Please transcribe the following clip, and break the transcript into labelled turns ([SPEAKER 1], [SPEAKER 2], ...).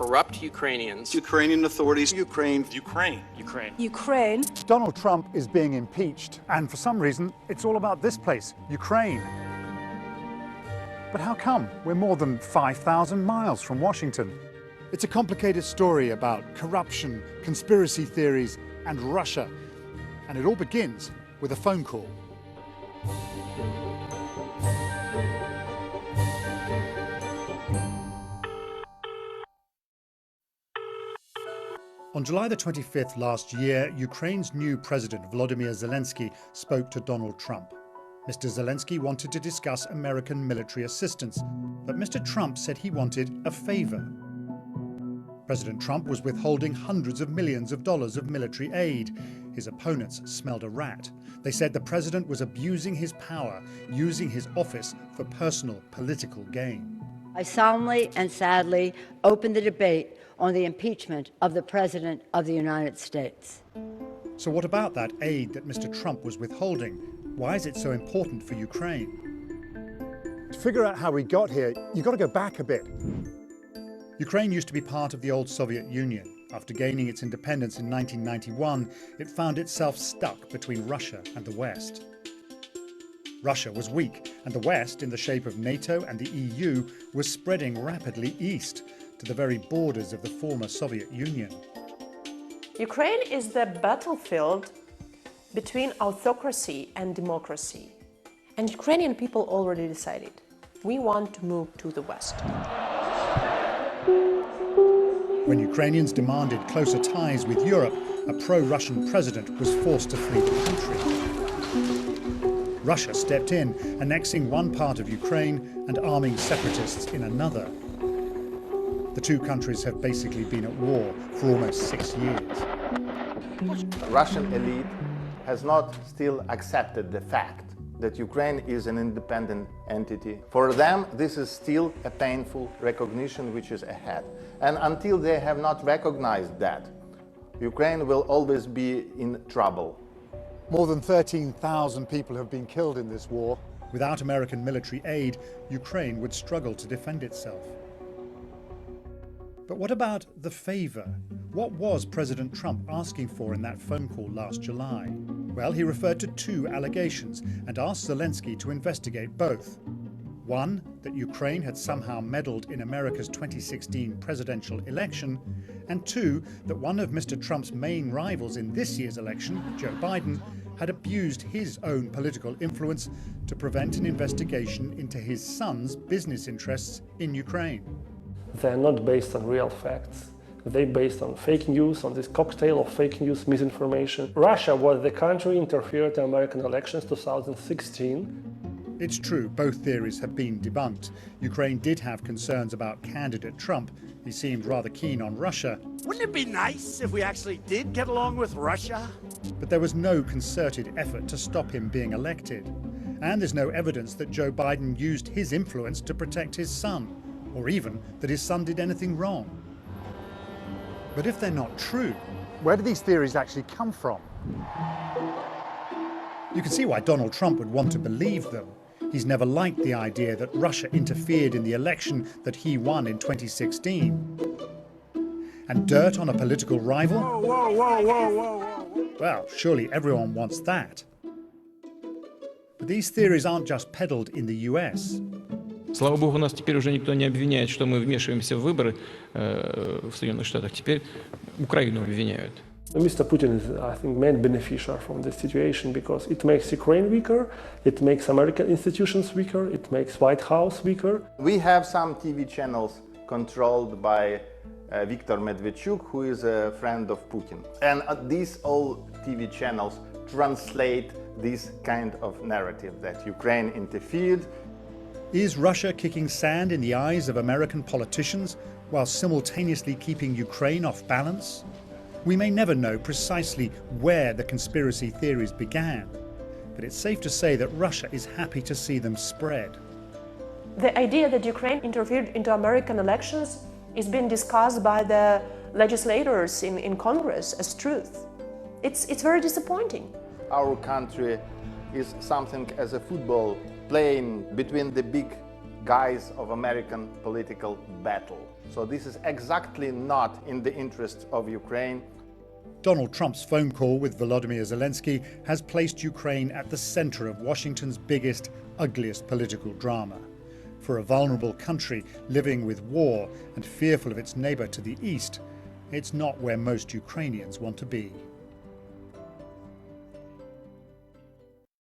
[SPEAKER 1] corrupt Ukrainians.
[SPEAKER 2] Ukrainian authorities.
[SPEAKER 3] Ukraine.
[SPEAKER 4] Ukraine.
[SPEAKER 5] Donald Trump is being impeached, and for some reason, it's all about this place, Ukraine. But how come? We're more than 5,000 miles from Washington. It's a complicated story about corruption, conspiracy theories, and Russia. And it all begins with a phone call. On July the 25th last year, Ukraine's new president, Volodymyr Zelensky, spoke to Donald Trump. Mr. Zelensky wanted to discuss American military assistance, but Mr. Trump said he wanted a favor. President Trump was withholding hundreds of millions of dollars of military aid. His opponents smelled a rat. They said the president was abusing his power, using his office for personal political gain.
[SPEAKER 6] I solemnly and sadly open the debate on the impeachment of the President of the United States.
[SPEAKER 5] So what about that aid that Mr. Trump was withholding? Why is it so important for Ukraine? To figure out how we got here, you've got to go back a bit. Ukraine used to be part of the old Soviet Union. After gaining its independence in 1991, it found itself stuck between Russia and the West. Russia was weak, and the West, in the shape of NATO and the EU, was spreading rapidly east to the very borders of the former Soviet Union.
[SPEAKER 4] Ukraine is the battlefield between autocracy and democracy. And Ukrainian people already decided, we want to move to the West.
[SPEAKER 5] When Ukrainians demanded closer ties with Europe, a pro-Russian president was forced to flee the country. Russia stepped in, annexing one part of Ukraine and arming separatists in another. The two countries have basically been at war for almost 6 years.
[SPEAKER 3] Russian elite has not still accepted the fact that Ukraine is an independent entity. For them, this is still a painful recognition which is ahead. And until they have not recognized that, Ukraine will always be in trouble.
[SPEAKER 5] More than 13,000 people have been killed in this war. Without American military aid, Ukraine would struggle to defend itself. But what about the favor? What was President Trump asking for in that phone call last July? Well, he referred to two allegations and asked Zelensky to investigate both. One, that Ukraine had somehow meddled in America's 2016 presidential election, and two, that one of Mr. Trump's main rivals in this year's election, Joe Biden, had abused his own political influence to prevent an investigation into his son's business interests in Ukraine.
[SPEAKER 7] They're not based on real facts. They're based on fake news, on this cocktail of fake news, misinformation. Russia was the country interfered in American elections 2016.
[SPEAKER 5] It's true, both theories have been debunked. Ukraine did have concerns about candidate Trump. He seemed rather keen on Russia.
[SPEAKER 8] Wouldn't it be nice if we actually did get along with Russia?
[SPEAKER 5] But there was no concerted effort to stop him being elected. And there's no evidence that Joe Biden used his influence to protect his son, or even that his son did anything wrong. But if they're not true, where do these theories actually come from? You can see why Donald Trump would want to believe them. He's never liked the idea that Russia interfered in the election that he won in 2016. And dirt on a political rival?
[SPEAKER 8] Whoa.
[SPEAKER 5] Well, surely everyone wants that. But these theories aren't just peddled in the US.
[SPEAKER 9] Слава богу, нас теперь уже никто не обвиняет, что мы вмешиваемся в выборы в Соединенных Штатах. Теперь Украину обвиняют.
[SPEAKER 7] Mr. Putin is, I think, main beneficiary from this situation because it makes Ukraine weaker, it makes American institutions weaker, it makes White House weaker.
[SPEAKER 3] We have some TV channels controlled by Viktor Medvedchuk, who is a friend of Putin. And these all TV channels translate this kind of narrative that Ukraine interfered.
[SPEAKER 5] Is Russia kicking sand in the eyes of American politicians while simultaneously keeping Ukraine off balance? We may never know precisely where the conspiracy theories began, but it's safe to say that Russia is happy to see them spread.
[SPEAKER 4] The idea that Ukraine interfered into American elections is being discussed by the legislators in Congress as truth. It's very disappointing.
[SPEAKER 3] Our country is something as a football playing between the big guise of American political battle. So this is exactly not in the interest of Ukraine.
[SPEAKER 5] Donald Trump's phone call with Volodymyr Zelensky has placed Ukraine at the center of Washington's biggest, ugliest political drama. For a vulnerable country living with war and fearful of its neighbor to the east, it's not where most Ukrainians want to be.